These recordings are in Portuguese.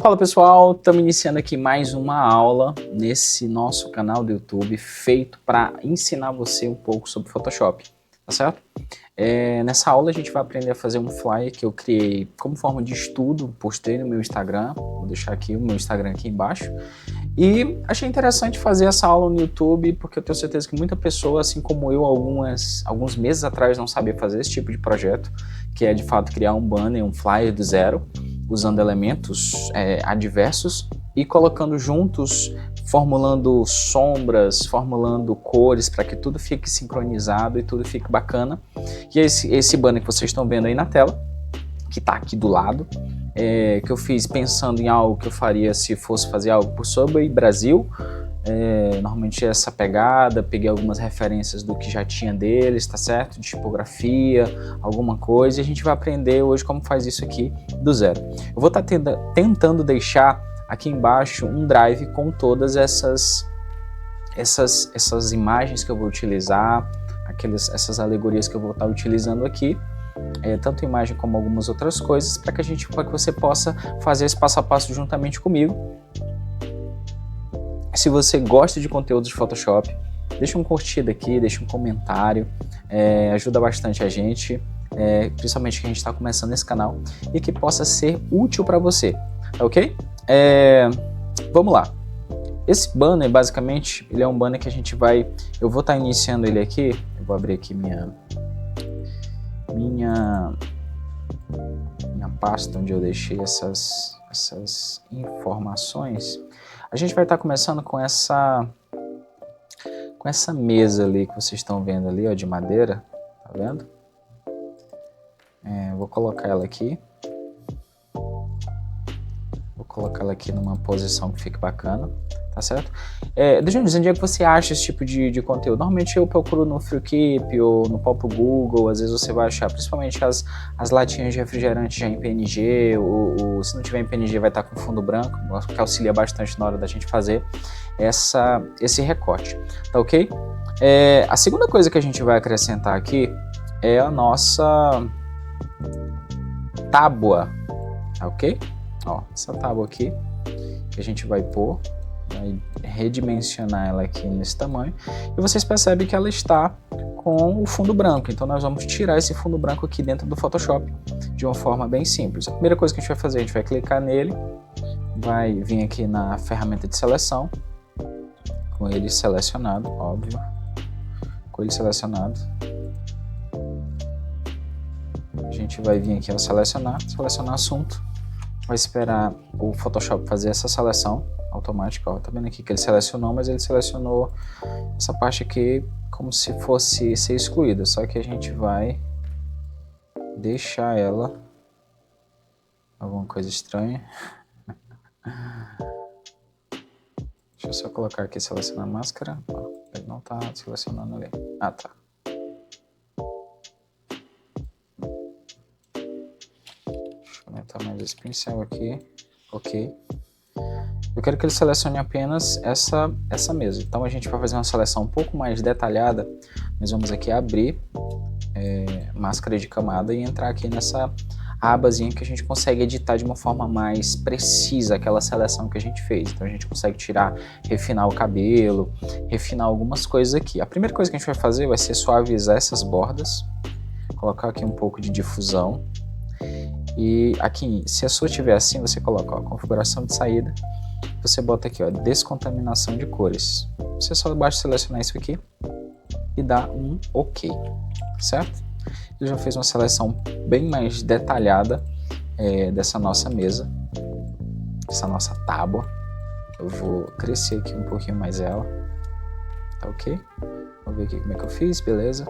Fala pessoal, estamos iniciando aqui mais uma aula nesse nosso canal do YouTube feito para ensinar você um pouco sobre Photoshop, tá certo? Nessa aula a gente vai aprender a fazer um flyer que eu criei como forma de estudo, postei no meu Instagram, vou deixar aqui o meu Instagram aqui embaixo. E achei interessante fazer essa aula no YouTube porque eu tenho certeza que muita pessoa, assim como eu, alguns meses atrás não sabia fazer esse tipo de projeto, que é de fato criar um banner, um flyer do zero, usando elementos adversos e colocando juntos, formulando sombras, formulando cores para que tudo fique sincronizado e tudo fique bacana. E esse banner que vocês estão vendo aí na tela, que está aqui do lado, que eu fiz pensando em algo que eu faria se fosse fazer algo sobre Brasil. Normalmente essa pegada, peguei algumas referências do que já tinha deles, tá certo? De tipografia, alguma coisa, e a gente vai aprender hoje como faz isso aqui do zero. Eu vou estar tentando deixar aqui embaixo um drive com todas essas imagens que eu vou utilizar, essas alegorias que eu vou estar utilizando aqui, tanto imagem como algumas outras coisas, para que você possa fazer esse passo a passo juntamente comigo. Se você gosta de conteúdo de Photoshop, deixa um curtida aqui, deixa um comentário, ajuda bastante a gente, principalmente que a gente está começando esse canal, e que possa ser útil para você, ok? Vamos lá. Esse banner, basicamente, ele é um banner que eu vou estar iniciando ele aqui, eu vou abrir aqui minha pasta onde eu deixei essas informações. A gente vai estar começando com essa mesa ali que vocês estão vendo ali, ó, de madeira, tá vendo? Vou colocar ela aqui. Vou colocar ela aqui numa posição que fique bacana, tá certo? Deixa eu dizer, onde é que você acha esse tipo de conteúdo? Normalmente eu procuro no Freekeep ou no próprio Google, às vezes você vai achar, principalmente as latinhas de refrigerante já em PNG, ou se não tiver em PNG vai estar com fundo branco, que auxilia bastante na hora da gente fazer esse recorte, tá ok? A segunda coisa que a gente vai acrescentar aqui é a nossa tábua, tá ok? Ó, essa tábua aqui que a gente vai pôr, vai redimensionar ela aqui nesse tamanho, e vocês percebem que ela está com o fundo branco, então nós vamos tirar esse fundo branco aqui dentro do Photoshop de uma forma bem simples. A primeira coisa que a gente vai fazer, a gente vai clicar nele, vai vir aqui na ferramenta de seleção, com ele selecionado, óbvio, com ele selecionado, a gente vai vir aqui ao selecionar assunto, vai esperar o Photoshop fazer essa seleção automática, ó, tá vendo aqui que ele selecionou, mas ele selecionou essa parte aqui como se fosse ser excluída, só que a gente vai deixar ela alguma coisa estranha. Deixa eu só colocar aqui selecionar a máscara, ó, ele não tá selecionando ali, tá. Deixa eu aumentar mais esse pincel aqui, ok. Eu quero que ele selecione apenas essa mesa. Então a gente vai fazer uma seleção um pouco mais detalhada. Nós vamos aqui abrir máscara de camada e entrar aqui nessa abazinha que a gente consegue editar de uma forma mais precisa aquela seleção que a gente fez. Então a gente consegue refinar o cabelo, refinar algumas coisas aqui. A primeira coisa que a gente vai fazer vai ser suavizar essas bordas, colocar aqui um pouco de difusão. E aqui, se a sua tiver assim, você coloca, ó, configuração de saída. Você bota aqui, ó, descontaminação de cores. Você só basta selecionar isso aqui e dar um OK, certo? Ele já fez uma seleção bem mais detalhada dessa nossa mesa, dessa nossa tábua. Eu vou crescer aqui um pouquinho mais ela, tá ok? Vamos ver aqui como é que eu fiz, beleza?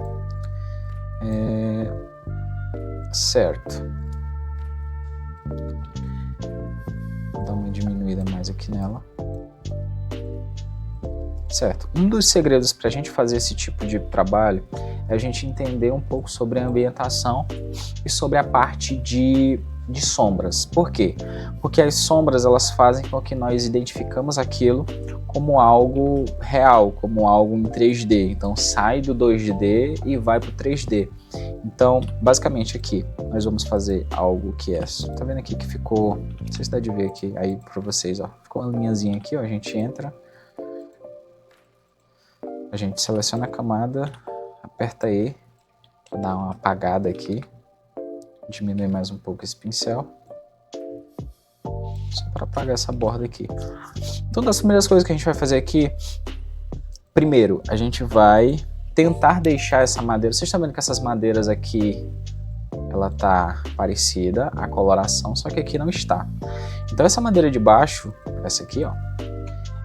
Certo. Vou dar uma diminuída mais aqui nela. Certo. Um dos segredos para a gente fazer esse tipo de trabalho é a gente entender um pouco sobre a ambientação e sobre a parte de de sombras. Por quê? Porque as sombras elas fazem com que nós identificamos aquilo como algo real, como algo em 3D. Então sai do 2D e vai para o 3D. Então, basicamente aqui, nós vamos fazer algo que é... Tá vendo aqui que ficou... Não sei se dá de ver aqui, aí para vocês, ó. Ficou uma linhazinha aqui, ó. A gente entra. A gente seleciona a camada, aperta E, dá uma apagada aqui. Diminui mais um pouco esse pincel. Só para apagar essa borda aqui. Então, das primeiras coisas que a gente vai fazer aqui... Primeiro, a gente vai tentar deixar essa madeira... Vocês estão vendo que essas madeiras aqui... Ela tá parecida, a coloração, só que aqui não está. Então, essa madeira de baixo, essa aqui, ó...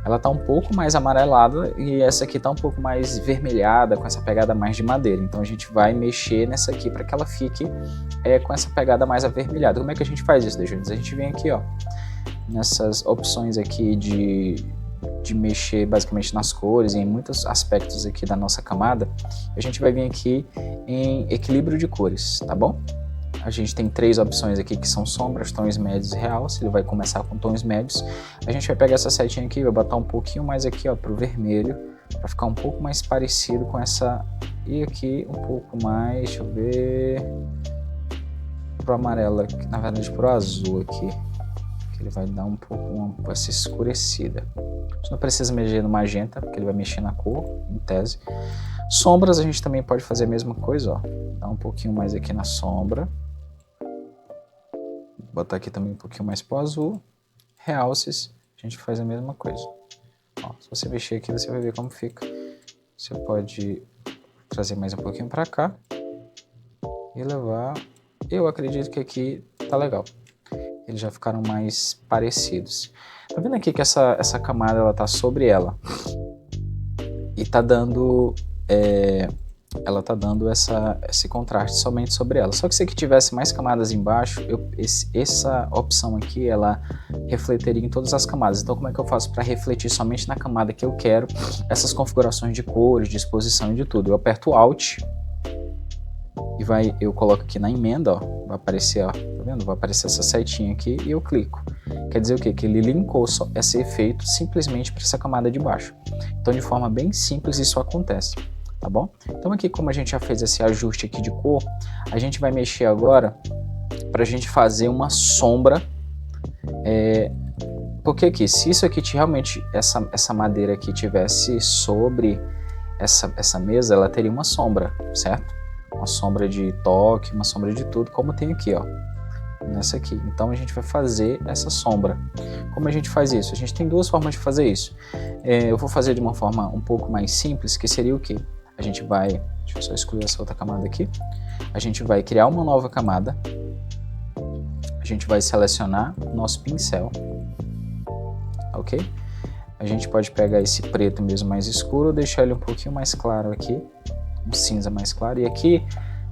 Ela tá um pouco mais amarelada e essa aqui tá um pouco mais vermelhada, com essa pegada mais de madeira. Então a gente vai mexer nessa aqui para que ela fique com essa pegada mais avermelhada. Como é que a gente faz isso, Dejunes? A gente vem aqui, ó, nessas opções aqui de mexer basicamente nas cores e em muitos aspectos aqui da nossa camada. A gente vai vir aqui em equilíbrio de cores, tá bom? A gente tem 3 opções aqui que são sombras, tons médios e realce. Ele vai começar com tons médios. A gente vai pegar essa setinha aqui, vai botar um pouquinho mais aqui, ó, pro vermelho, para ficar um pouco mais parecido com essa. E aqui um pouco mais, deixa eu ver, pro amarelo, na verdade pro azul aqui, que ele vai dar um pouco essa escurecida. Você não precisa mexer no magenta, porque ele vai mexer na cor, em tese. Sombras a gente também pode fazer a mesma coisa, ó. Dá um pouquinho mais aqui na sombra. Botar aqui também um pouquinho mais pro azul. Realces, a gente faz a mesma coisa. Ó, se você mexer aqui, você vai ver como fica. Você pode trazer mais um pouquinho para cá e levar. Eu acredito que aqui tá legal. Eles já ficaram mais parecidos. Tá vendo aqui que essa camada ela tá sobre ela e tá dando ela tá dando esse contraste somente sobre ela. Só que se aqui tivesse mais camadas embaixo, essa opção aqui, ela refletiria em todas as camadas. Então como é que eu faço para refletir somente na camada que eu quero essas configurações de cores, de exposição e de tudo? Eu aperto Alt e eu coloco aqui na emenda, ó, vai aparecer, ó, tá vendo? Vai aparecer essa setinha aqui e eu clico. Quer dizer o quê? Que ele linkou esse efeito simplesmente para essa camada de baixo. Então de forma bem simples isso acontece. Tá bom? Então aqui, como a gente já fez esse ajuste aqui de cor, a gente vai mexer agora para a gente fazer uma sombra. Porque aqui, se isso aqui realmente, essa madeira aqui tivesse sobre essa mesa, ela teria uma sombra, certo? Uma sombra de toque, uma sombra de tudo, como tem aqui, ó. Nessa aqui. Então a gente vai fazer essa sombra. Como a gente faz isso? A gente tem 2 formas de fazer isso. Eu vou fazer de uma forma um pouco mais simples, que seria o quê? A gente vai, deixa eu só excluir essa outra camada aqui. A gente vai criar uma nova camada. A gente vai selecionar o nosso pincel. Ok? A gente pode pegar esse preto mesmo mais escuro, deixar ele um pouquinho mais claro aqui. Um cinza mais claro. E aqui,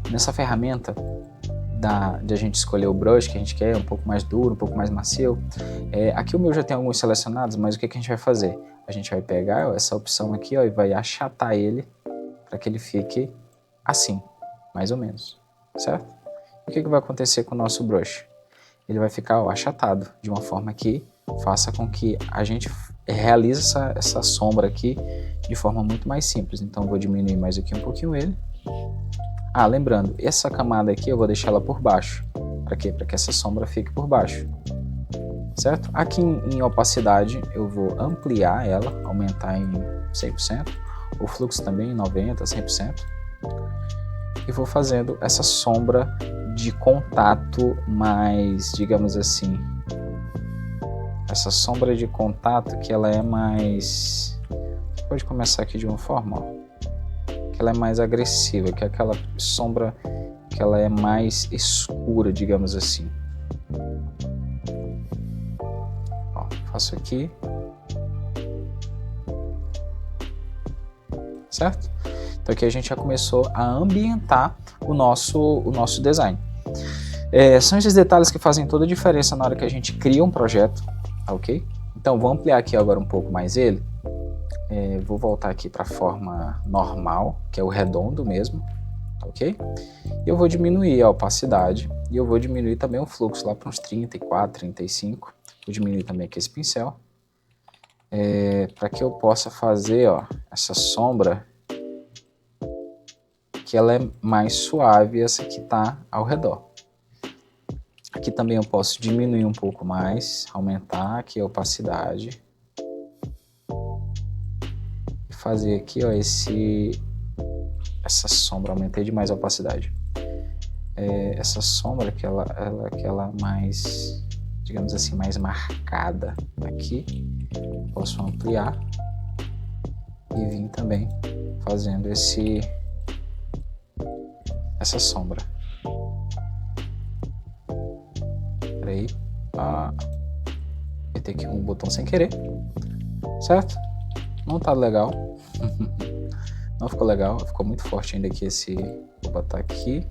nessa ferramenta de a gente escolher o brush que a gente quer, um pouco mais duro, um pouco mais macio. Aqui o meu já tem alguns selecionados, mas o que a gente vai fazer? A gente vai pegar ó, essa opção aqui ó, e vai achatar ele para que ele fique assim, mais ou menos, certo? E o que vai acontecer com o nosso brush? Ele vai ficar ó, achatado, de uma forma que faça com que a gente realize essa sombra aqui de forma muito mais simples. Então vou diminuir mais aqui um pouquinho ele. Lembrando, essa camada aqui eu vou deixar ela por baixo. Para quê? Para que essa sombra fique por baixo, certo? Aqui em opacidade eu vou ampliar ela, aumentar em 100%. O fluxo também em 90%, 100%. E vou fazendo essa sombra de contato mais, digamos assim, essa sombra de contato que ela é mais... Pode começar aqui de uma forma, ó, que ela é mais agressiva, que é aquela sombra que ela é mais escura, digamos assim. Ó, faço aqui. Certo? Então aqui a gente já começou a ambientar o nosso design. São esses detalhes que fazem toda a diferença na hora que a gente cria um projeto, ok? Então vou ampliar aqui agora um pouco mais ele. Vou voltar aqui para a forma normal, que é o redondo mesmo. ok? E eu vou diminuir a opacidade e eu vou diminuir também o fluxo lá para uns 34, 35. Vou diminuir também aqui esse pincel, para que eu possa fazer, ó, essa sombra, que ela é mais suave, essa que está ao redor. Aqui também eu posso diminuir um pouco mais, aumentar aqui a opacidade. E fazer aqui, ó, essa sombra, aumentei demais a opacidade. Essa sombra que ela mais, digamos assim, mais marcada aqui, posso ampliar e vir também fazendo essa sombra. Peraí, apertei aqui um botão sem querer, certo? Não tá legal. Não ficou legal, ficou muito forte ainda aqui esse. Vou botar aqui.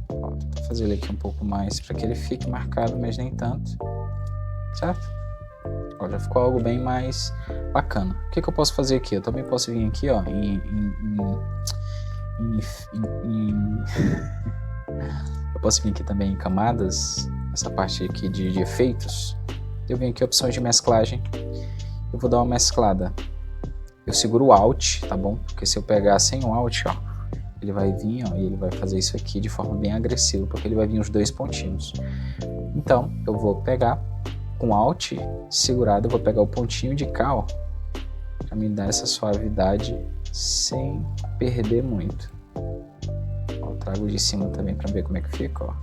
Vou fazer ele aqui um pouco mais para que ele fique marcado, mas nem tanto, certo? Ó, já ficou algo bem mais bacana. O que eu posso fazer aqui? Eu também posso vir aqui, ó, eu posso vir aqui também em camadas, essa parte aqui de efeitos. Eu venho aqui opções de mesclagem. Eu vou dar uma mesclada. Eu seguro o Alt, tá bom? Porque se eu pegar sem o Alt, ó, ele vai vir, ó, e ele vai fazer isso aqui de forma bem agressiva, porque ele vai vir os dois pontinhos. Então, eu vou pegar com Alt segurado, eu vou pegar o pontinho de cá, ó, para me dar essa suavidade sem perder muito. Ó, eu trago de cima também para ver como é que fica, ó.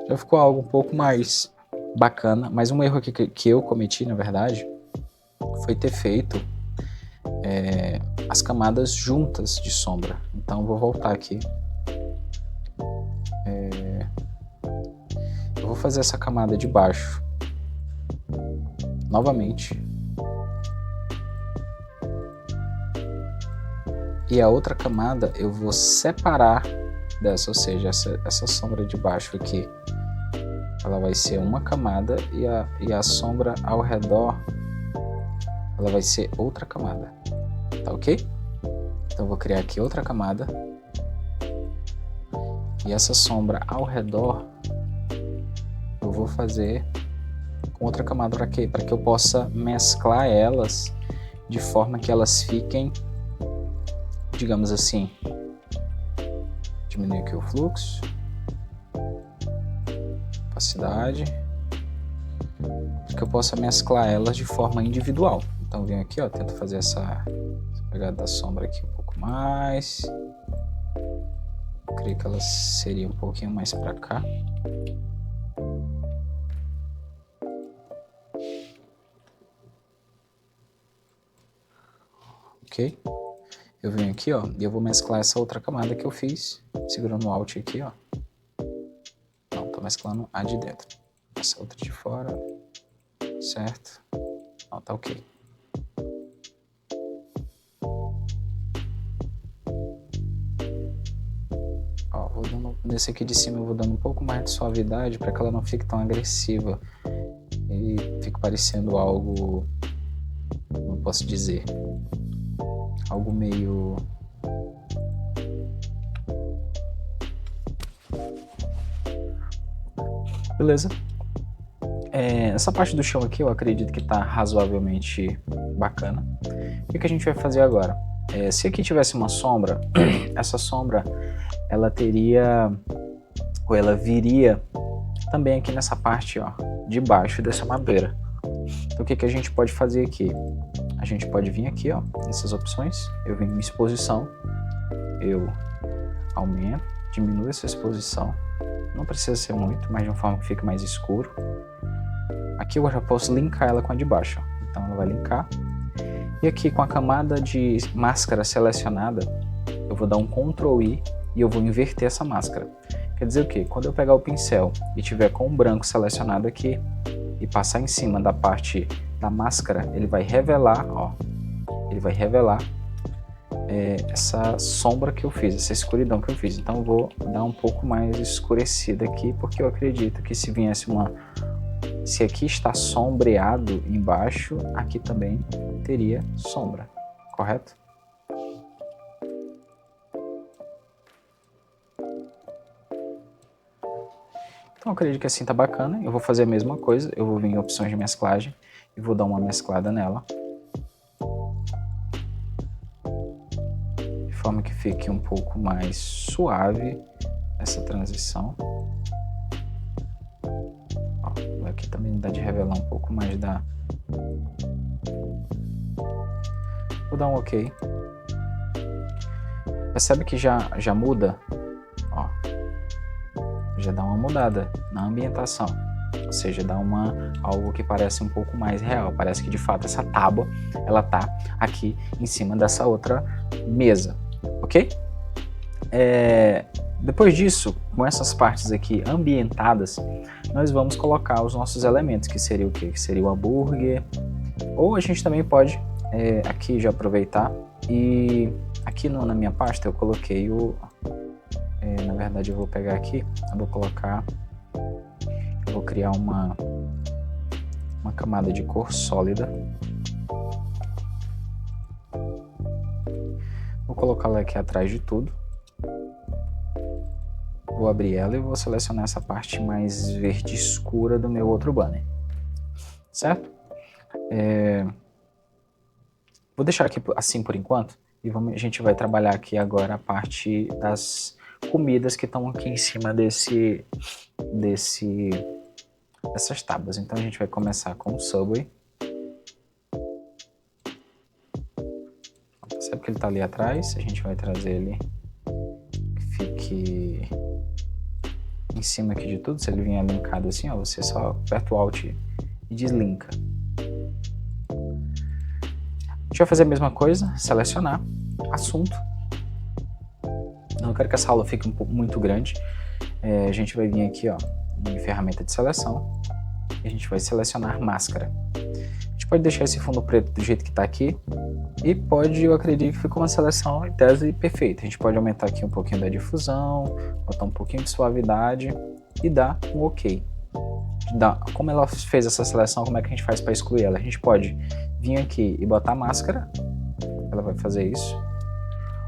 Já ficou algo um pouco mais bacana, mas um erro que eu cometi, na verdade, foi ter feito as camadas juntas de sombra. Então eu vou voltar aqui. Eu vou fazer essa camada de baixo novamente. E a outra camada eu vou separar dessa, ou seja, essa sombra de baixo aqui, ela vai ser uma camada e a sombra ao redor, ela vai ser outra camada, tá ok? Então eu vou criar aqui outra camada e essa sombra ao redor eu vou fazer com outra camada para quê? Para que eu possa mesclar elas de forma que elas fiquem, digamos assim, diminuir aqui o fluxo, opacidade, para que eu possa mesclar elas de forma individual. Então eu venho aqui, ó, tento fazer essa pegada da sombra aqui um pouco mais. Eu creio que ela seria um pouquinho mais para cá. Ok? Eu venho aqui, ó, e eu vou mesclar essa outra camada que eu fiz, segurando o Alt aqui, ó. Não, tô mesclando a de dentro. Essa outra de fora, certo? Não, tá ok. Ó, vou dando, nesse aqui de cima eu vou dando um pouco mais de suavidade para que ela não fique tão agressiva e fique parecendo algo, como posso dizer, algo meio... Beleza. Essa parte do chão aqui eu acredito que está razoavelmente bacana. O que a gente vai fazer agora? Se aqui tivesse uma sombra, essa sombra ela teria, ou ela viria também aqui nessa parte, ó, de baixo dessa madeira. Então o que a gente pode fazer aqui? A gente pode vir aqui, ó, nessas opções, eu venho em exposição, eu aumento, diminuo essa exposição, não precisa ser muito, mas de uma forma que fique mais escuro. Aqui eu já posso linkar ela com a de baixo, ó. Então ela vai linkar. E aqui com a camada de máscara selecionada, eu vou dar um Ctrl I e eu vou inverter essa máscara. Quer dizer o quê? Quando eu pegar o pincel e tiver com o branco selecionado aqui e passar em cima da parte da máscara, ele vai revelar, ó, ele vai revelar essa sombra que eu fiz, essa escuridão que eu fiz. Então eu vou dar um pouco mais escurecida aqui, porque eu acredito que se viesse se aqui está sombreado embaixo, aqui também teria sombra, correto? Então eu acredito que assim tá bacana. Eu vou fazer a mesma coisa, eu vou vir em opções de mesclagem e vou dar uma mesclada nela, de forma que fique um pouco mais suave essa transição. Ó, aqui também dá de revelar um pouco mais da... Vou dar um OK. Percebe que já muda? Ó, já dá uma mudada na ambientação. Ou seja, dá algo que parece um pouco mais real. Parece que de fato essa tábua, ela tá aqui em cima dessa outra mesa, ok? Depois disso, com essas partes aqui ambientadas, nós vamos colocar os nossos elementos, que seria o quê? Que seria o hambúrguer. Ou a gente também pode aqui já aproveitar e aqui na minha pasta eu coloquei na verdade eu vou pegar aqui, eu vou criar uma camada de cor sólida. Vou colocá-la aqui atrás de tudo. Vou abrir ela e vou selecionar essa parte mais verde escura do meu outro banner. Certo? Vou deixar aqui assim por enquanto e a gente vai trabalhar aqui agora a parte das comidas que estão aqui em cima dessas tábuas. Então a gente vai começar com o Subway. Percebe que ele está ali atrás, a gente vai trazer ele que fique em cima aqui de tudo. Se ele vier linkado assim, ó, você só aperta o Alt e deslinka. A gente vai fazer a mesma coisa, selecionar, assunto. Não quero que essa aula fique muito grande. A gente vai vir aqui, ó, em ferramenta de seleção, e a gente vai selecionar máscara. A gente pode deixar esse fundo preto do jeito que está aqui, e eu acredito que ficou uma seleção em tese perfeita. A gente pode aumentar aqui um pouquinho da difusão, botar um pouquinho de suavidade e dar um OK. Como ela fez essa seleção, como é que a gente faz para excluir ela? A gente pode vir aqui e botar a máscara, ela vai fazer isso.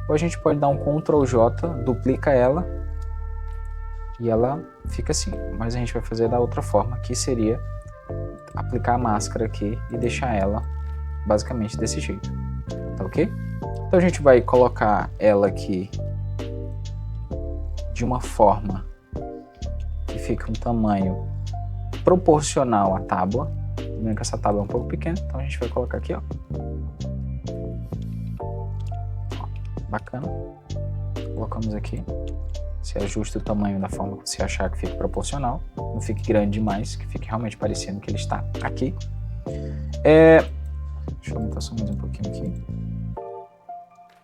Ou a gente pode dar um Ctrl J, duplica ela e ela fica assim. Mas a gente vai fazer da outra forma, que seria aplicar a máscara aqui e deixar ela basicamente desse jeito. Tá ok? Então a gente vai colocar ela aqui de uma forma que fique um tamanho proporcional à tábua. Vendo que essa tábua é um pouco pequena, então a gente vai colocar aqui, ó. Bacana. Colocamos aqui. Você ajusta o tamanho da forma que você achar que fique proporcional. Não fique grande demais, que fique realmente parecendo que ele está aqui. Deixa eu aumentar só mais um pouquinho aqui.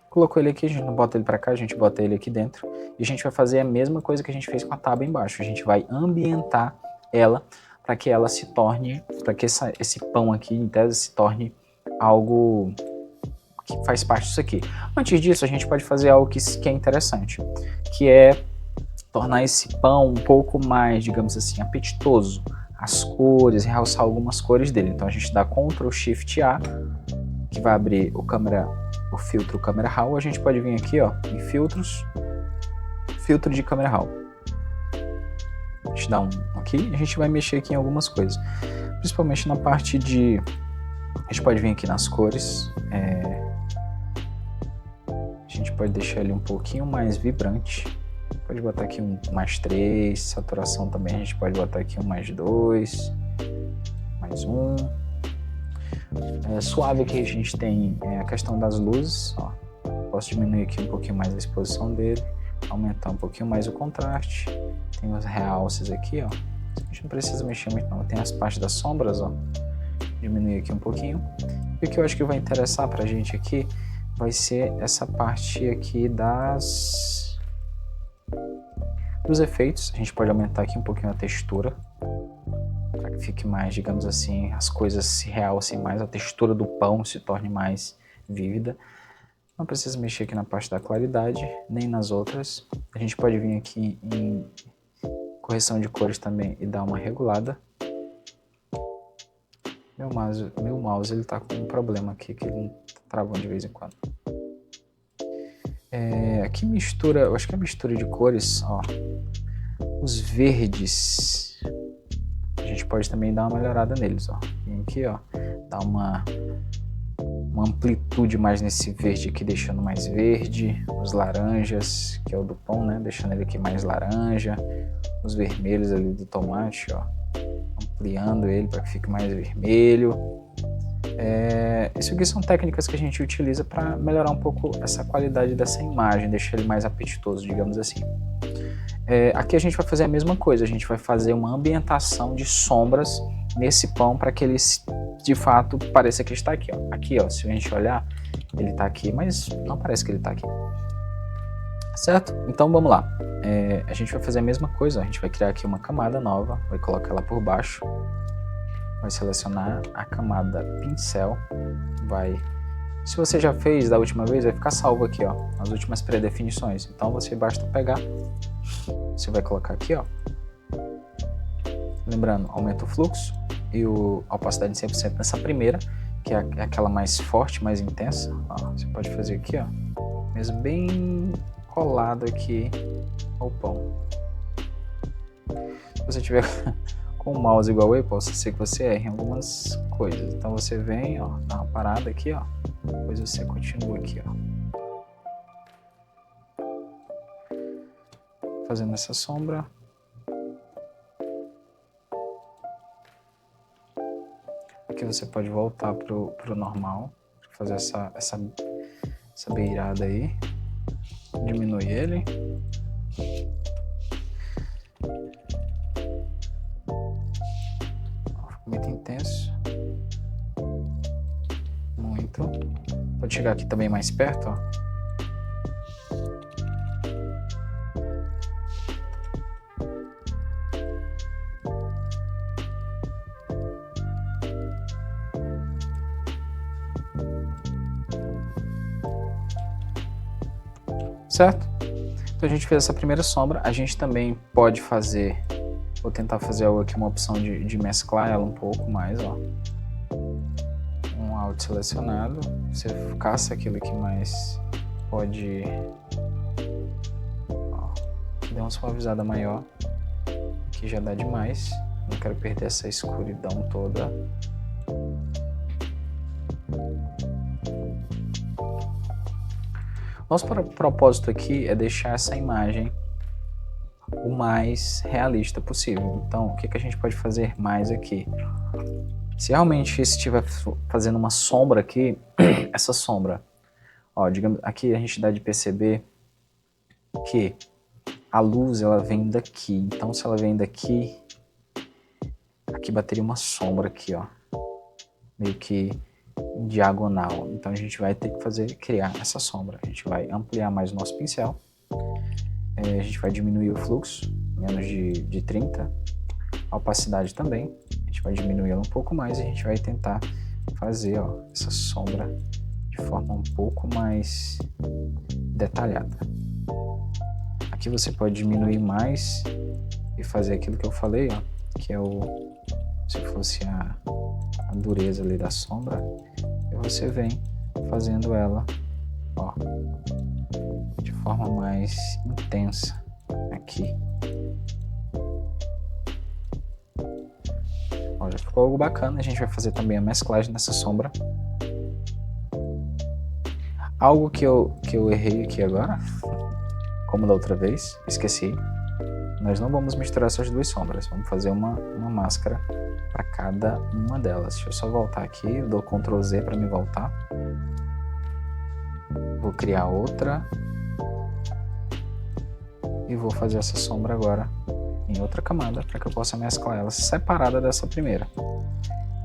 Colocou ele aqui, a gente não bota ele para cá, a gente bota ele aqui dentro. E a gente vai fazer a mesma coisa que a gente fez com a tábua embaixo. A gente vai ambientar ela para que ela se torne, para que esse pão aqui, em tese, se torne algo que faz parte disso aqui. Antes disso, a gente pode fazer algo que é interessante, que é tornar esse pão um pouco mais, digamos assim, apetitoso. As cores, realçar algumas cores dele. Então a gente dá Ctrl Shift A, que vai abrir o filtro Camera Raw. A gente pode vir aqui, ó, em filtros, filtro de Camera Raw. A gente dá um aqui e a gente vai mexer aqui em algumas coisas, principalmente na parte de... A gente pode vir aqui nas cores, a gente pode deixar ele um pouquinho mais vibrante, pode botar aqui um mais 3, saturação também a gente pode botar aqui um mais 2, mais 1. Suave que a gente tem a questão das luzes, ó. Posso diminuir aqui um pouquinho mais a exposição dele, aumentar um pouquinho mais o contraste, tem os realces aqui, ó. A gente não precisa mexer muito não, tem as partes das sombras, ó. Diminuir aqui um pouquinho. E o que eu acho que vai interessar pra gente aqui vai ser essa parte aqui dos efeitos. A gente pode aumentar aqui um pouquinho a textura, para que fique mais, digamos assim, as coisas se realcem mais, a textura do pão se torne mais vívida. Não precisa mexer aqui na parte da claridade, nem nas outras. A gente pode vir aqui em correção de cores também e dar uma regulada. Meu mouse ele tá com um problema aqui, que ele tá travando de vez em quando. Aqui mistura, eu acho que é mistura de cores, ó. Os verdes, a gente pode também dar uma melhorada neles, ó. Vem aqui, ó, dar uma amplitude mais nesse verde aqui, deixando mais verde. Os laranjas, que é o do pão, né, deixando ele aqui mais laranja. Os vermelhos ali do tomate, ó, ampliando ele para que fique mais vermelho. Isso aqui são técnicas que a gente utiliza para melhorar um pouco essa qualidade dessa imagem, deixar ele mais apetitoso, digamos assim. Aqui a gente vai fazer a mesma coisa, a gente vai fazer uma ambientação de sombras nesse pão para que ele de fato pareça que está aqui, ó. Aqui, ó, se a gente olhar, ele está aqui, mas não parece que ele está aqui. Certo? Então vamos lá. A gente vai fazer a mesma coisa, a gente vai criar aqui uma camada nova, vai colocar ela por baixo, vai selecionar a camada pincel, se você já fez da última vez, vai ficar salvo aqui, ó, as últimas pré-definições. Então você basta pegar, você vai colocar aqui, ó, lembrando, aumenta o fluxo e a opacidade em 100% nessa primeira, que é aquela mais forte, mais intensa. Ó, você pode fazer aqui, ó, mesmo bem colado aqui ao pão. Se você tiver com o mouse igual eu, posso ser que você erre em algumas coisas. Então você vem, ó, dá uma parada aqui, ó, depois você continua aqui, ó, fazendo essa sombra. Aqui você pode voltar pro normal, fazer essa beirada aí, diminui ele. Muito intenso. Muito. Pode chegar aqui também mais perto, ó. Certo? Então a gente fez essa primeira sombra. A gente também pode fazer, vou tentar fazer algo aqui, uma opção de mesclar ela um pouco mais, ó. Um alt selecionado, você caça aquilo que mais pode, ó, dê uma suavizada maior, aqui já dá demais, não quero perder essa escuridão toda. Nosso propósito aqui é deixar essa imagem o mais realista possível. Então, o que a gente pode fazer mais aqui? Se realmente estiver fazendo uma sombra aqui, essa sombra, ó, digamos, aqui a gente dá de perceber que a luz ela vem daqui. Então, se ela vem daqui, aqui bateria uma sombra aqui, ó, meio que diagonal. Então a gente vai ter que criar essa sombra. A gente vai ampliar mais o nosso pincel. A gente vai diminuir o fluxo, menos de 30. A opacidade também. A gente vai diminuir ela um pouco mais e a gente vai tentar fazer, ó, essa sombra de forma um pouco mais detalhada. Aqui você pode diminuir mais e fazer aquilo que eu falei, ó, que é se fosse a dureza ali da sombra, e você vem fazendo ela, ó, de forma mais intensa aqui. Ó, já ficou algo bacana. A gente vai fazer também a mesclagem nessa sombra. Algo que eu errei aqui agora, como da outra vez, esqueci. Nós não vamos misturar essas duas sombras, vamos fazer uma máscara para cada uma delas. Deixa eu só voltar aqui, eu dou Ctrl Z para me voltar. Vou criar outra. E vou fazer essa sombra agora em outra camada para que eu possa mesclar ela separada dessa primeira.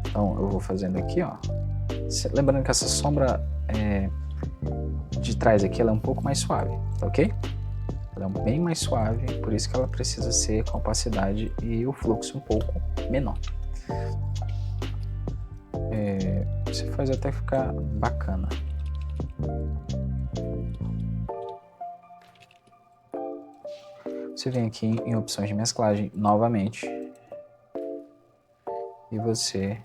Então eu vou fazendo aqui, ó. Lembrando que essa sombra de trás aqui ela é um pouco mais suave, tá ok? Ela é bem mais suave, por isso que ela precisa ser com opacidade e o fluxo um pouco menor. Você faz até ficar bacana. você vem aqui em opções de mesclagem novamente e você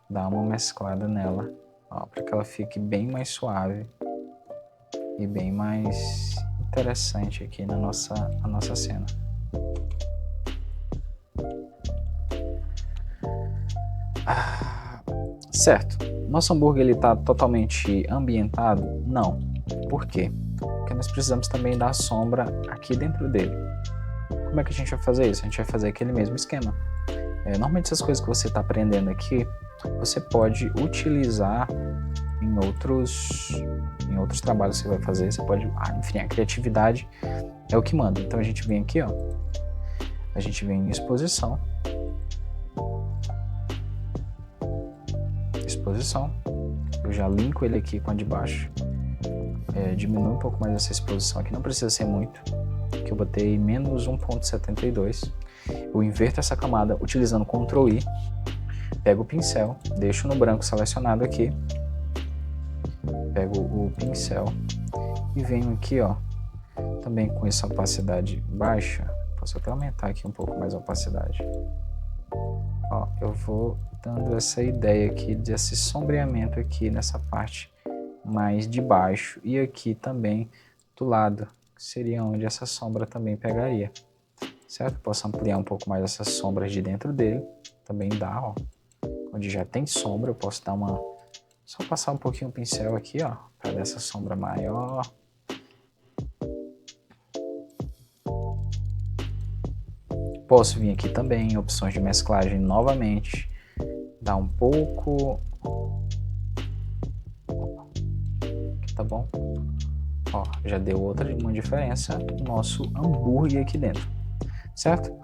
dá uma mesclada nela, para que ela fique bem mais suave e bem mais interessante aqui na nossa cena. Certo. Nosso hambúrguer ele está totalmente ambientado? Não. Por quê? Porque nós precisamos também dar sombra aqui dentro dele. Como é que a gente vai fazer isso? A gente vai fazer aquele mesmo esquema. Normalmente essas coisas que você está aprendendo aqui, você pode utilizar em outros trabalhos que você vai fazer. Você pode, enfim, a criatividade é o que manda. Então a gente vem aqui, ó. A gente vem em exposição. Exposição. Eu já linko ele aqui com a de baixo. Diminui um pouco mais essa exposição aqui, não precisa ser muito, que eu botei menos 1.72. Eu inverto essa camada utilizando Ctrl I, pego o pincel, deixo no branco selecionado aqui, pego o pincel e venho aqui, ó, também com essa opacidade baixa. Posso até aumentar aqui um pouco mais a opacidade. Ó, eu vou dando essa ideia aqui desse sombreamento aqui nessa parte mais de baixo e aqui também do lado, que seria onde essa sombra também pegaria, certo? Posso ampliar um pouco mais essas sombras de dentro dele, também dá, ó. Onde já tem sombra, eu posso dar só passar um pouquinho o pincel aqui, ó, para dar essa sombra maior. Posso vir aqui também em opções de mesclagem novamente, dar um pouco, aqui tá bom? Ó, já deu uma diferença no nosso hambúrguer aqui dentro, certo?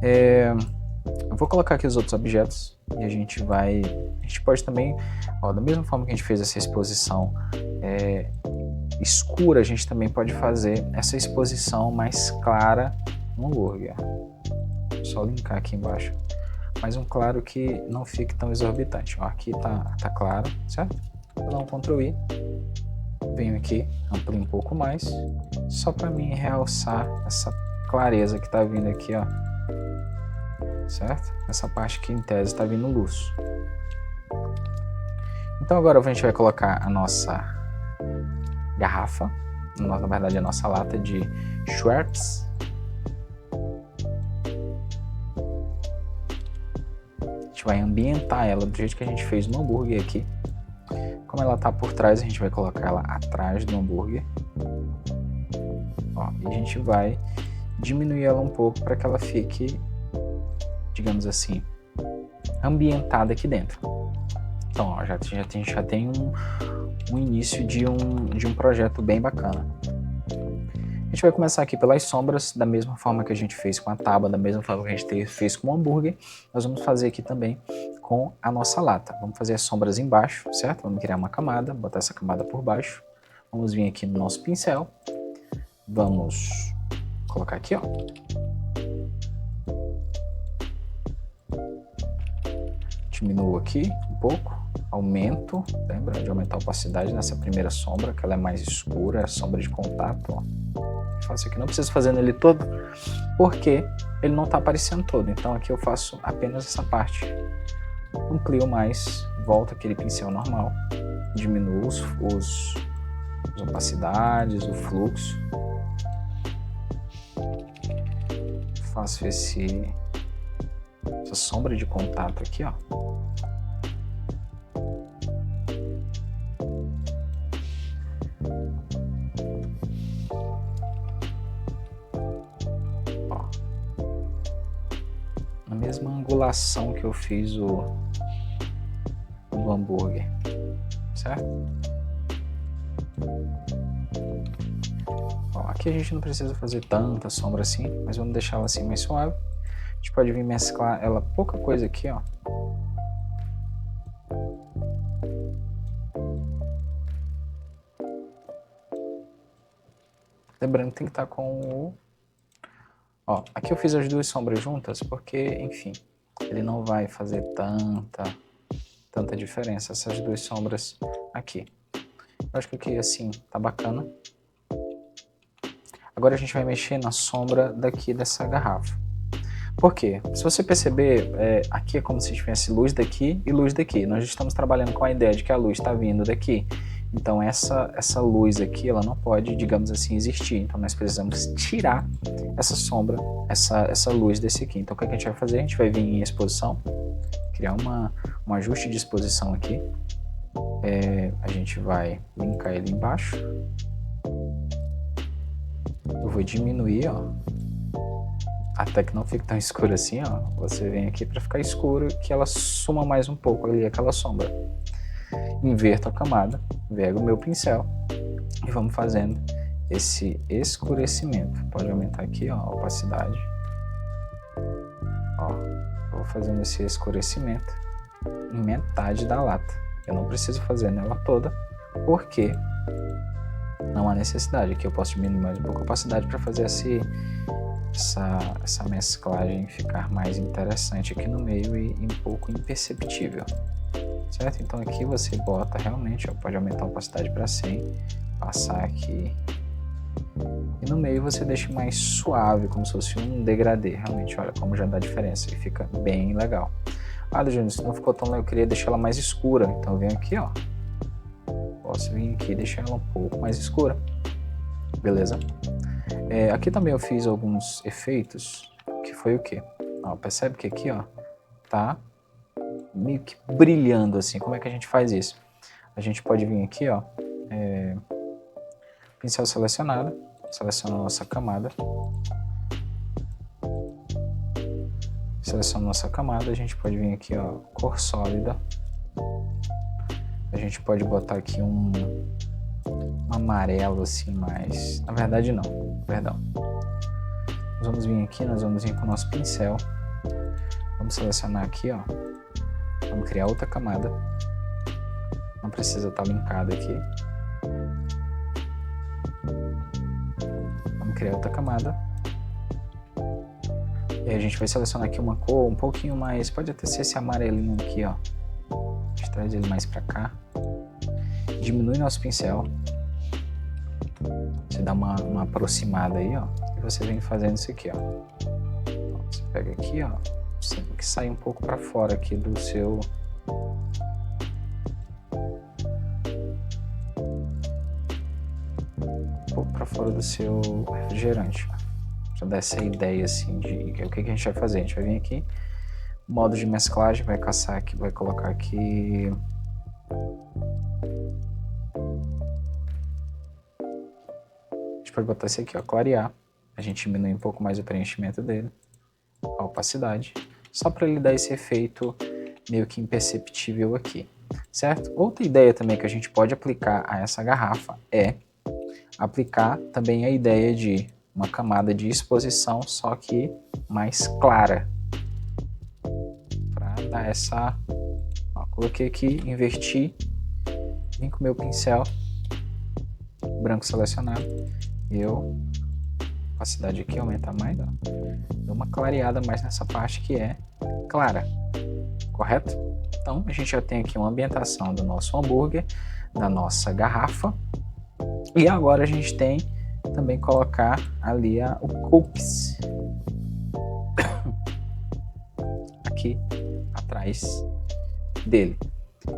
Eu vou colocar aqui os outros objetos e a gente pode também, ó, da mesma forma que a gente fez essa exposição escura, a gente também pode fazer essa exposição mais clara no hambúrguer. Só linkar aqui embaixo, mas um claro que não fique tão exorbitante. Ó, aqui tá claro, certo? Vou dar um Ctrl I, venho aqui, amplio um pouco mais, só para mim realçar essa clareza que tá vindo aqui, ó, certo? Essa parte que em tese tá vindo luz. Então agora a gente vai colocar a nossa garrafa, na verdade a nossa lata de Schweppes. A gente vai ambientar ela do jeito que a gente fez no hambúrguer aqui. Como ela tá por trás, a gente vai colocar ela atrás do hambúrguer. Ó, e a gente vai diminuir ela um pouco para que ela fique, digamos assim, ambientada aqui dentro. Então, ó, já tem um início de um projeto bem bacana. A gente vai começar aqui pelas sombras, da mesma forma que a gente fez com a tábua, da mesma forma que a gente fez com o hambúrguer, nós vamos fazer aqui também com a nossa lata. Vamos fazer as sombras embaixo, certo? Vamos criar uma camada, botar essa camada por baixo. Vamos vir aqui no nosso pincel. Vamos colocar aqui, ó. Diminuo aqui um pouco, aumento, lembra de aumentar a opacidade nessa primeira sombra, que ela é mais escura, é a sombra de contato, ó. Faço aqui, não preciso fazer nele todo, porque ele não está aparecendo todo, então aqui eu faço apenas essa parte. Amplio mais, volto aquele pincel normal, diminuo as opacidades, o fluxo. Faço essa sombra de contato aqui, ó. Na mesma angulação que eu fiz o hambúrguer, certo? Ó, aqui a gente não precisa fazer tanta sombra assim, mas vamos deixar ela assim mais suave. A gente pode vir mesclar ela pouca coisa aqui, ó. Lembrando que tem que estar com o... Ó, aqui eu fiz as duas sombras juntas porque, enfim, ele não vai fazer tanta diferença, essas duas sombras aqui. Eu acho que aqui, assim, tá bacana. Agora a gente vai mexer na sombra daqui dessa garrafa. Por quê? Se você perceber, aqui é como se tivesse luz daqui e luz daqui. Nós estamos trabalhando com a ideia de que a luz está vindo daqui. Então essa luz aqui, ela não pode, digamos assim, existir. Então nós precisamos tirar essa sombra, essa luz desse aqui. Então o que a gente vai fazer? A gente vai vir em exposição, criar um ajuste de exposição aqui. A gente vai linkar ele embaixo. Eu vou diminuir, ó, até que não fique tão escuro assim, ó. Você vem aqui para ficar escuro, que ela suma mais um pouco ali aquela sombra. Inverto a camada, pego o meu pincel e vamos fazendo esse escurecimento. Pode aumentar aqui, ó, a opacidade. Ó, eu vou fazendo esse escurecimento em metade da lata. Eu não preciso fazer nela toda, porque não há necessidade. Aqui eu posso diminuir mais um pouco a opacidade para fazer essa mesclagem ficar mais interessante aqui no meio e um pouco imperceptível, certo? Então aqui você bota realmente, ó, pode aumentar a opacidade para 100, passar aqui, e no meio você deixa mais suave, como se fosse um degradê. Realmente, olha como já dá diferença e fica bem legal. Ah, Júnior, isso não ficou tão legal, eu queria deixar ela mais escura, então eu venho aqui, ó, posso vir aqui e deixar ela um pouco mais escura, beleza? Aqui também eu fiz alguns efeitos, que foi o que? Percebe que aqui, ó, tá meio que brilhando assim. Como é que a gente faz isso? A gente pode vir aqui, ó, pincel selecionado, seleciona a nossa camada, seleciona a nossa camada, a gente pode vir aqui, ó, cor sólida, a gente pode botar aqui um amarelo assim mais, na verdade não, perdão. Nós vamos vir aqui, nós vamos vir com o nosso pincel, vamos selecionar aqui, ó, vamos criar outra camada, não precisa estar linkada aqui, vamos criar outra camada, e aí a gente vai selecionar aqui uma cor um pouquinho mais, pode até ser esse amarelinho aqui, ó, a gente traz ele mais pra cá, diminui nosso pincel, você dá uma aproximada aí, ó, e você vem fazendo isso aqui, ó. Você pega aqui, ó, sempre que sai um pouco para fora aqui do seu... um pouco para fora do seu refrigerante, ó. Pra dar essa ideia assim de o que a gente vai fazer. A gente vai vir aqui, modo de mesclagem, vai caçar aqui, vai colocar aqui... A gente pode botar esse aqui, ó, clarear. A gente diminui um pouco mais o preenchimento dele, a opacidade, só para ele dar esse efeito meio que imperceptível aqui, certo? Outra ideia também que a gente pode aplicar a essa garrafa é aplicar também a ideia de uma camada de exposição, só que mais clara, para dar essa... Ó, coloquei aqui, inverti, vim com o meu pincel branco selecionado, opacidade aqui, aumentar mais, ó. Dou uma clareada mais nessa parte que é clara, correto? Então a gente já tem aqui uma ambientação do nosso hambúrguer, da nossa garrafa, e agora a gente tem também colocar ali o cookies aqui atrás dele.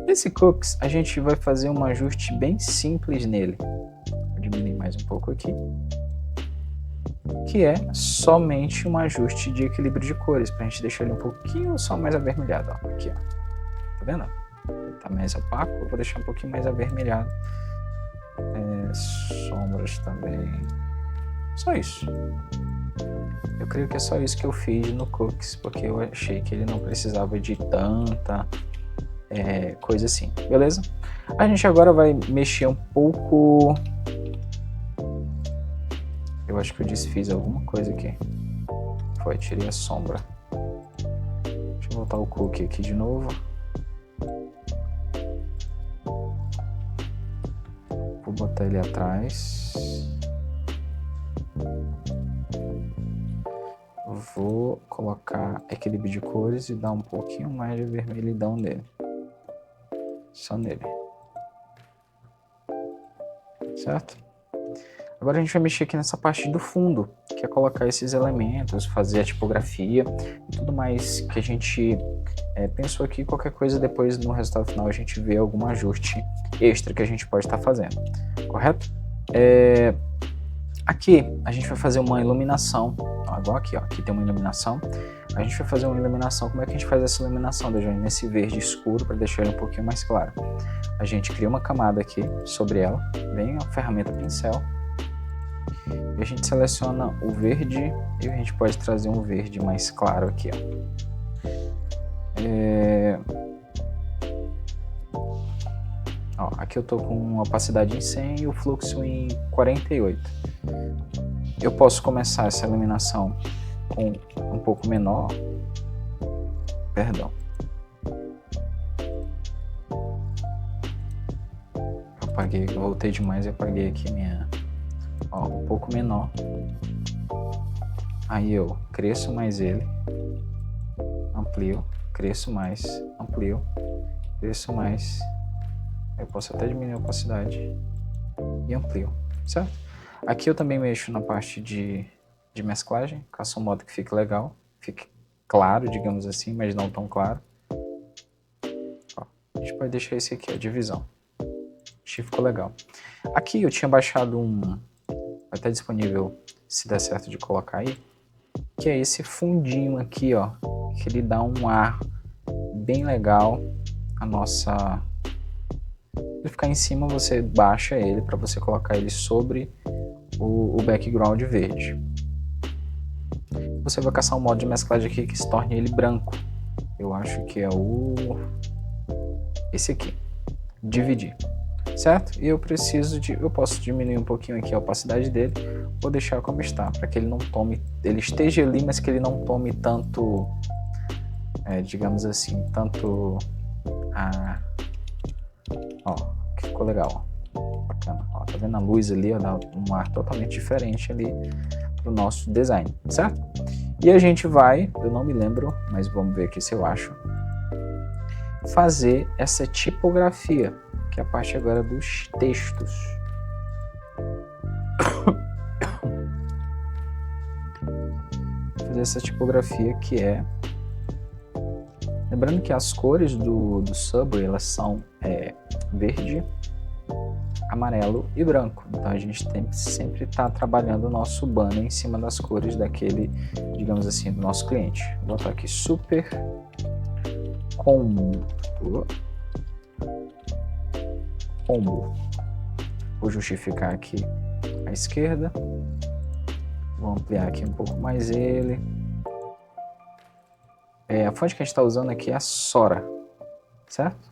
Esse cookies a gente vai fazer um ajuste bem simples nele. Vou diminuir mais um pouco aqui, que é somente um ajuste de equilíbrio de cores, para a gente deixar ele um pouquinho só mais avermelhado, ó, aqui, ó, tá vendo? Ele tá mais opaco, eu vou deixar um pouquinho mais avermelhado, sombras também, só isso. Eu creio que é só isso que eu fiz no cookies, porque eu achei que ele não precisava de tanta coisa assim, beleza? A gente agora vai mexer um pouco... Eu acho que eu desfiz alguma coisa aqui. Foi, tirei a sombra. Deixa eu voltar o cookie aqui de novo. Vou botar ele atrás. Vou colocar equilíbrio de cores e dar um pouquinho mais de vermelhidão nele. Só nele. Certo? Agora a gente vai mexer aqui nessa parte do fundo, que é colocar esses elementos, fazer a tipografia e tudo mais que a gente pensou aqui. Qualquer coisa depois no resultado final a gente vê algum ajuste extra que a gente pode estar fazendo, correto? Aqui a gente vai fazer uma iluminação, igual aqui, ó, aqui tem uma iluminação. A gente vai fazer uma iluminação. Como é que a gente faz essa iluminação, deixando nesse verde escuro para deixar ele um pouquinho mais claro? A gente cria uma camada aqui sobre ela, vem a ferramenta pincel, e a gente seleciona o verde e a gente pode trazer um verde mais claro aqui, ó. Aqui eu tô com opacidade em 100 e o fluxo em 48. Eu posso começar essa iluminação com um pouco menor, perdão. Apaguei, voltei demais e apaguei aqui minha, ó, um pouco menor. Aí eu cresço mais ele, amplio, cresço mais, amplio, cresço mais. Eu posso até diminuir a opacidade e amplio, certo? Aqui eu também mexo na parte de mesclagem, faço um modo que fique legal, fique claro, digamos assim, mas não tão claro. Ó, a gente pode deixar esse aqui, a divisão. Acho que ficou legal. Aqui eu tinha baixado vai estar disponível, se der certo de colocar aí, que é esse fundinho aqui, ó, que ele dá um ar bem legal. A nossa... Ele ficar em cima, você baixa ele para você colocar ele sobre o background verde. Você vai caçar um modo de mesclagem aqui que se torne ele branco. Eu acho que é esse aqui. Dividir. Certo? E eu posso diminuir um pouquinho aqui a opacidade dele, vou deixar como está, para que ele não tome, ele esteja ali, mas que ele não tome tanto, digamos assim, tanto ó, que ficou legal, ó. Bacana, ó, tá vendo a luz ali, ó, dá um ar totalmente diferente ali pro nosso design, certo? E a gente vai, eu não me lembro, mas vamos ver aqui se eu acho, fazer essa tipografia, que é a parte agora dos textos. Fazer essa tipografia que é... Lembrando que as cores do Subway, elas são verde, amarelo e branco. Então a gente tem que sempre estar trabalhando o nosso banner em cima das cores daquele, digamos assim, do nosso cliente. Vou botar aqui Super Combo. Vou justificar aqui à esquerda. Vou ampliar aqui um pouco mais ele. A fonte que a gente está usando aqui é a Sora, certo?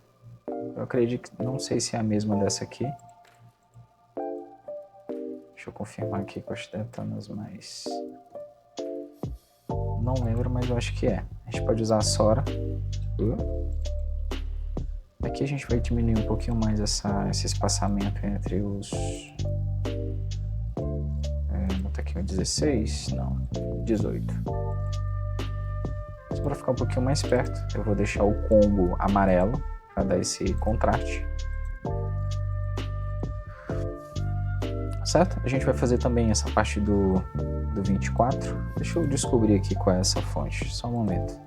Eu acredito que, não sei se é a mesma dessa aqui. Deixa eu confirmar aqui com as tetanas, mas não lembro, mas eu acho que é. A gente pode usar a Sora. Aqui a gente vai diminuir um pouquinho mais esse espaçamento entre os... Vou botar aqui um 16, não, 18. Para ficar um pouquinho mais perto, eu vou deixar o combo amarelo para dar esse contraste. Certo? A gente vai fazer também essa parte do 24. Deixa eu descobrir aqui qual é essa fonte, só um momento.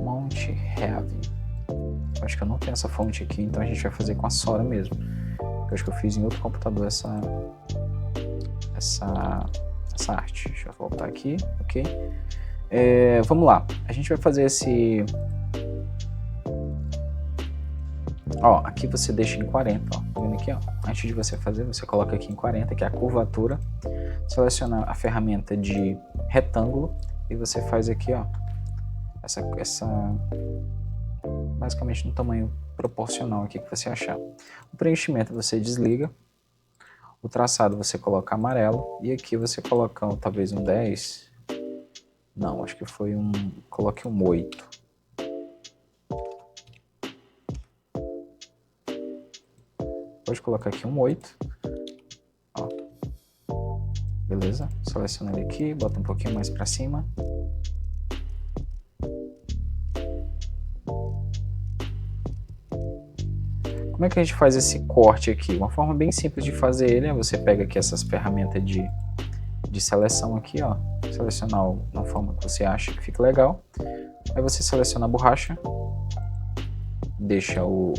Mount Heavy. Acho que eu não tenho essa fonte aqui, então a gente vai fazer com a Sora mesmo. Eu acho que eu fiz em outro computador essa arte. Deixa eu voltar aqui, ok? Vamos lá. A gente vai fazer esse... Ó, aqui você deixa em 40, ó. Tá vendo aqui, ó? Antes de você fazer, você coloca aqui em 40, que é a curvatura. Seleciona a ferramenta de retângulo e você faz aqui, ó, essa basicamente no tamanho proporcional aqui que você achar. O preenchimento você desliga. O traçado você coloca amarelo. E aqui você coloca talvez um 10. Não, acho que foi coloque um 8. Pode colocar aqui um 8. Ó. Beleza? Seleciona ele aqui, bota um pouquinho mais para cima. Como é que a gente faz esse corte aqui? Uma forma bem simples de fazer ele é você pega aqui essas ferramentas de seleção aqui, ó, selecionar uma forma que você acha que fica legal. Aí você seleciona a borracha, deixa o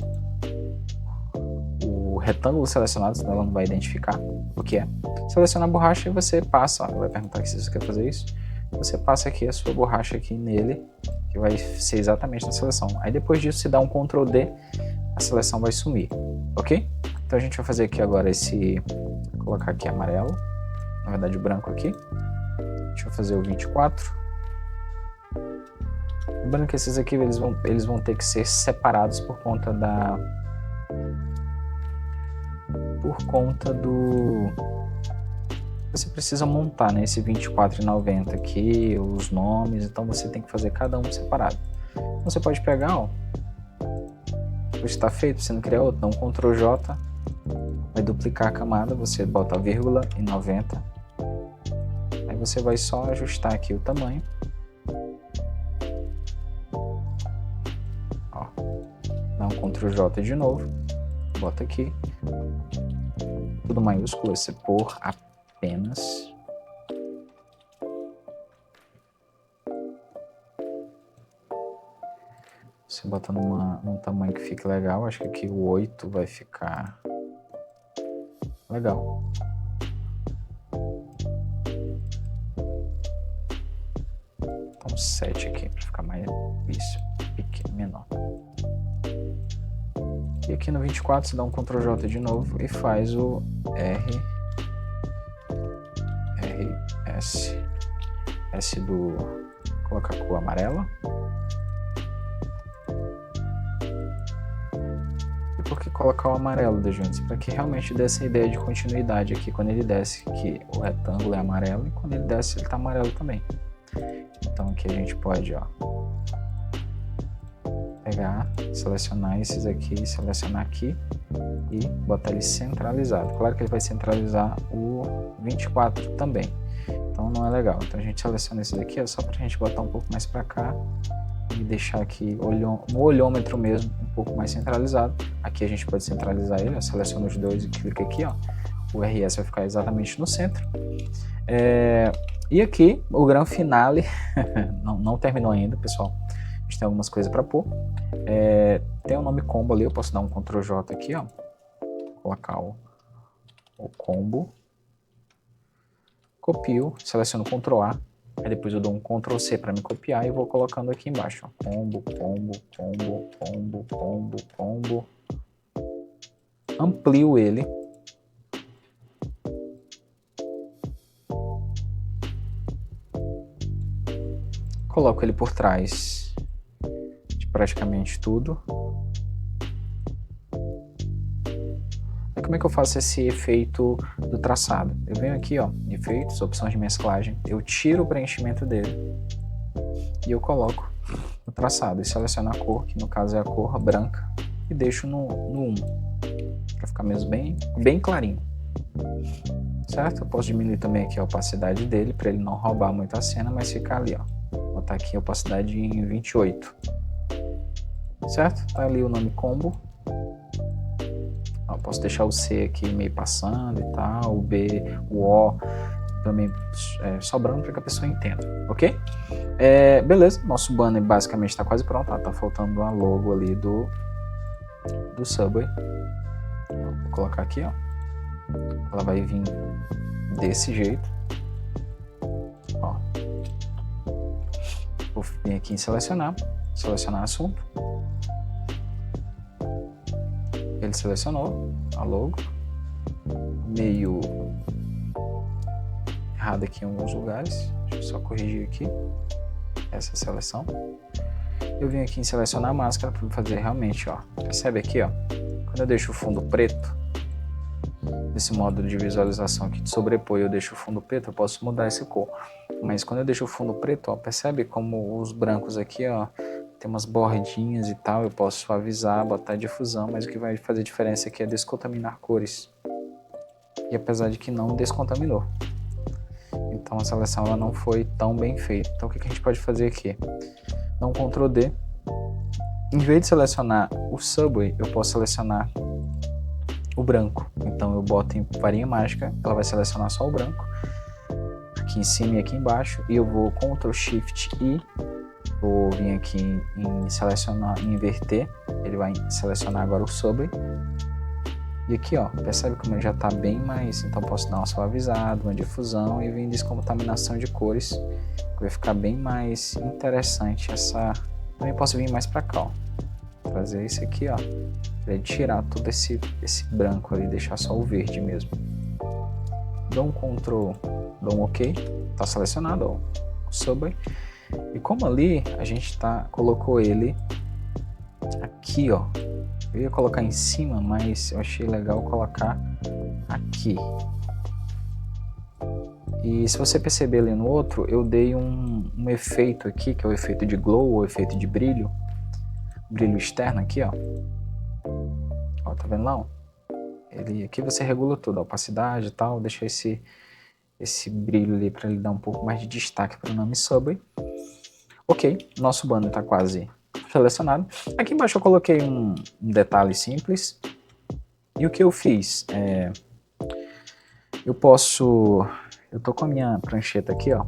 retângulo selecionado, senão ela não vai identificar o que é. Seleciona a borracha e você passa, ela vai perguntar se você quer fazer isso. Você passa aqui a sua borracha aqui nele, que vai ser exatamente na seleção. Aí depois disso você dá um Ctrl D, a seleção vai sumir, ok? Então a gente vai fazer aqui agora vou colocar aqui amarelo, na verdade o branco aqui. Deixa eu fazer o 24. Lembrando que esses aqui eles vão ter que ser separados por conta do... Você precisa montar, né, esse 24,90 aqui, os nomes, então você tem que fazer cada um separado. Então você pode pegar, ó, está feito, você não criar outro, dá um Ctrl J, vai duplicar a camada, você bota vírgula e 90. Aí você vai só ajustar aqui o tamanho. Ó, dá um Ctrl J de novo, bota aqui, tudo maiúsculo, esse por apenas. Você bota num tamanho que fique legal, acho que aqui o 8 vai ficar legal. Então 7 aqui para ficar mais pequeno, menor. E aqui no 24 você dá um Ctrl J de novo e faz o S do... colocar a cor amarela. E por que colocar o amarelo, Dejantes? Para que realmente dê essa ideia de continuidade aqui, quando ele desce, que o retângulo é amarelo, e quando ele desce ele está amarelo também. Então aqui a gente pode, ó, pegar, selecionar esses aqui, selecionar aqui e botar ele centralizado. Claro que ele vai centralizar o 24 também, então não é legal. Então a gente seleciona esses aqui, ó, só para a gente botar um pouco mais para cá e deixar aqui no olhômetro mesmo um pouco mais centralizado. Aqui a gente pode centralizar ele, ó, seleciona os dois e clica aqui, ó, o RS vai ficar exatamente no centro. E aqui o grande finale não terminou ainda, pessoal. A gente tem algumas coisas para pôr. Tem o nome combo ali, eu posso dar um Ctrl J aqui, ó, colocar o combo, copio, seleciono Ctrl A, aí depois eu dou um Ctrl C para me copiar e vou colocando aqui embaixo, ó, combo, combo, combo, combo, combo, combo, amplio ele. Coloco ele por trás de praticamente tudo. E como é que eu faço esse efeito do traçado? Eu venho aqui, ó, efeitos, opções de mesclagem, eu tiro o preenchimento dele e eu coloco no traçado e seleciono a cor, que no caso é a cor branca, e deixo no 1, para ficar mesmo bem clarinho. Certo? Eu posso diminuir também aqui a opacidade dele, para ele não roubar muito a cena, mas ficar ali, ó. Vou botar aqui a opacidade em 28. Certo? Tá ali o nome combo. Ó, posso deixar o C aqui meio passando e tal, o B, o O também sobrando para que a pessoa entenda, ok? Beleza, nosso banner basicamente está quase pronto. Tá faltando a logo ali do Subway. Vou colocar aqui, ó. Ela vai vir desse jeito. Ó. Vou vir aqui em selecionar assunto. Ele selecionou a logo, meio errado aqui em alguns lugares. Deixa eu só corrigir aqui essa seleção. Eu vim aqui em selecionar a máscara para fazer realmente, ó. Percebe aqui, ó, quando eu deixo o fundo preto, nesse módulo de visualização aqui de sobrepor, eu deixo o fundo preto, eu posso mudar essa cor. Mas quando eu deixo o fundo preto, ó, percebe como os brancos aqui, ó, tem umas bordinhas e tal, eu posso suavizar, botar difusão, mas o que vai fazer diferença aqui é descontaminar cores. E apesar de que não descontaminou. Então a seleção ela não foi tão bem feita. Então o que a gente pode fazer aqui? Dá um Ctrl D. Em vez de selecionar o Subway, eu posso selecionar o branco. Então eu boto em varinha mágica, ela vai selecionar só o branco, aqui em cima e aqui embaixo, e eu vou Ctrl Shift I, vou vir aqui em selecionar, em inverter, ele vai selecionar agora o Subway. E aqui, ó, percebe como ele já está bem mais, então posso dar uma suavizada, uma difusão e vir em descontaminação de cores, que vai ficar bem mais interessante essa. Também posso vir mais para cá, ó, trazer isso aqui, ó, para ele tirar todo esse branco ali, deixar só o verde mesmo. Dou um Ctrl, dou um OK, tá selecionado, ó, o Subway. E como ali a gente colocou ele aqui, ó. Eu ia colocar em cima, mas eu achei legal colocar aqui. E se você perceber ali no outro, eu dei um efeito aqui, que é o efeito de glow, ou efeito de brilho. Brilho externo aqui, ó. Ó, tá vendo lá, ó? Aqui você regula tudo, a opacidade e tal, deixa esse brilho ali para ele dar um pouco mais de destaque para o nome Subway. Ok, nosso banner está quase selecionado. Aqui embaixo eu coloquei um detalhe simples. E o que eu fiz? Eu tô com a minha prancheta aqui, ó.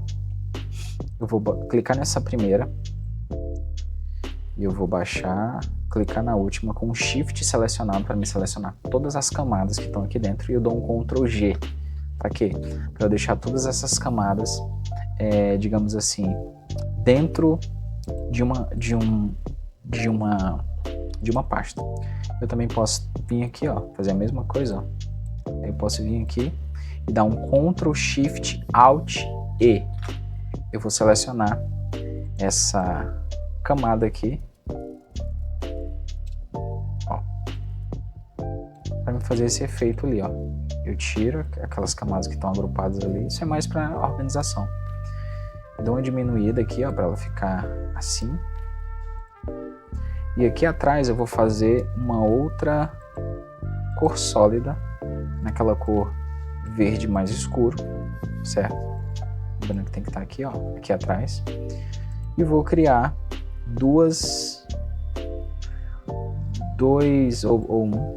Eu vou clicar nessa primeira. E eu vou baixar, clicar na última com o Shift selecionado para me selecionar todas as camadas que estão aqui dentro. E eu dou um Ctrl G. Para quê? Para eu deixar todas essas camadas, digamos assim, dentro de uma pasta. Eu também posso vir aqui, ó, fazer a mesma coisa, ó. Eu posso vir aqui e dar um Ctrl Shift Alt E. Eu vou selecionar essa camada aqui, ó, para me fazer esse efeito ali, ó. Eu tiro aquelas camadas que estão agrupadas ali. Isso é mais para organização. Dou uma diminuída aqui, ó, para ela ficar assim. E aqui atrás eu vou fazer uma outra cor sólida, naquela cor verde mais escuro, certo? Lembrando que tem que estar aqui, ó, aqui atrás. E vou criar dois ou um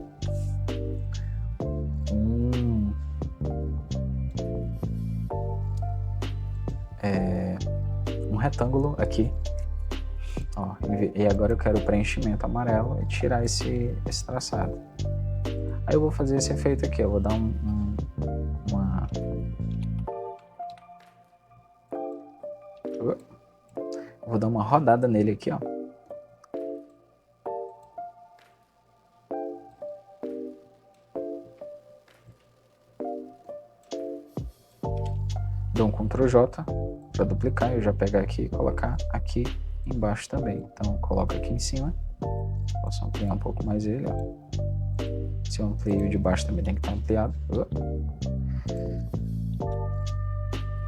retângulo aqui. Ó, e agora eu quero o preenchimento amarelo e tirar esse traçado. Aí eu vou fazer esse efeito aqui, eu vou dar vou dar uma rodada nele aqui, ó. Dou um Ctrl J para duplicar, eu já pegar aqui e colocar aqui embaixo também. Então coloco aqui em cima, posso ampliar um pouco mais ele, ó. Se eu amplio de baixo também tem que estar ampliado.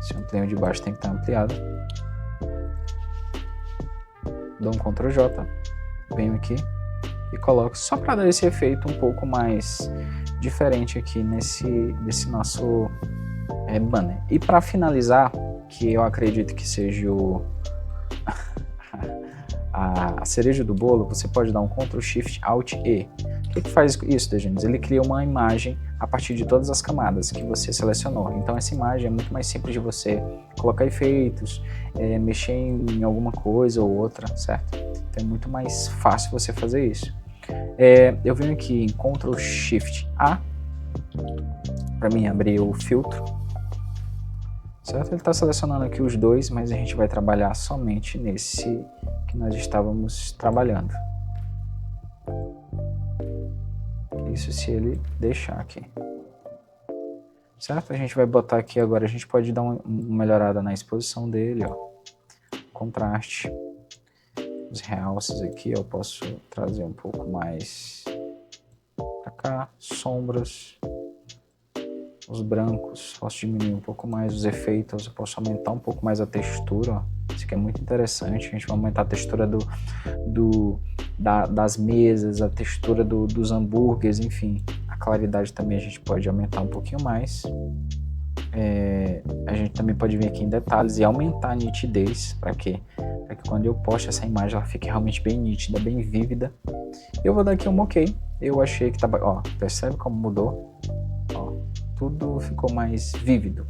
Se eu amplio de baixo tem que estar ampliado. Dou um Ctrl J, venho aqui e coloco só para dar esse efeito um pouco mais diferente aqui nesse nosso banner. E para finalizar, que eu acredito que seja a cereja do bolo, você pode dar um Ctrl Shift Alt E. O que faz isso, Degenes? Ele cria uma imagem a partir de todas as camadas que você selecionou. Então essa imagem é muito mais simples de você colocar efeitos, mexer em alguma coisa ou outra, certo? Então é muito mais fácil você fazer isso. Eu venho aqui em Ctrl Shift A para mim abrir o filtro, certo? Ele está selecionando aqui os dois, mas a gente vai trabalhar somente nesse que nós estávamos trabalhando. Isso se ele deixar aqui, certo? A gente vai botar aqui agora, a gente pode dar uma melhorada na exposição dele, ó, contraste, os realces aqui eu posso trazer um pouco mais para cá, sombras, os brancos, posso diminuir um pouco mais os efeitos, eu posso aumentar um pouco mais a textura, ó. Isso aqui é muito interessante, a gente vai aumentar a textura das mesas, a textura dos hambúrgueres, enfim, a claridade também a gente pode aumentar um pouquinho mais. A gente também pode vir aqui em detalhes e aumentar a nitidez, para quê? Para que quando eu posto essa imagem ela fique realmente bem nítida, bem vívida, Eu vou dar aqui um ok. Eu achei que tava, ó, percebe como mudou? Ó, tudo ficou mais vívido.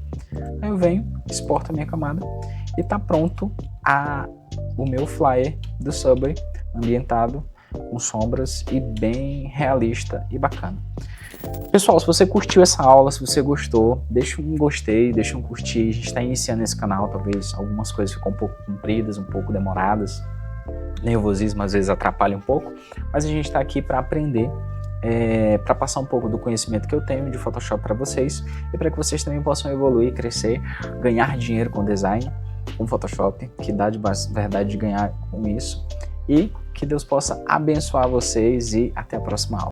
Aí eu venho, exporto a minha camada e tá pronto o meu flyer do Subway ambientado com sombras e bem realista e bacana. Pessoal, se você curtiu essa aula, se você gostou, deixa um gostei, deixa um curtir. A gente está iniciando esse canal, talvez algumas coisas ficam um pouco compridas, um pouco demoradas. Nervosismo às vezes atrapalha um pouco, mas a gente está aqui para aprender, para passar um pouco do conhecimento que eu tenho de Photoshop para vocês e para que vocês também possam evoluir, crescer, ganhar dinheiro com design, com Photoshop, que dá de verdade de ganhar com isso, e que Deus possa abençoar vocês e até a próxima aula.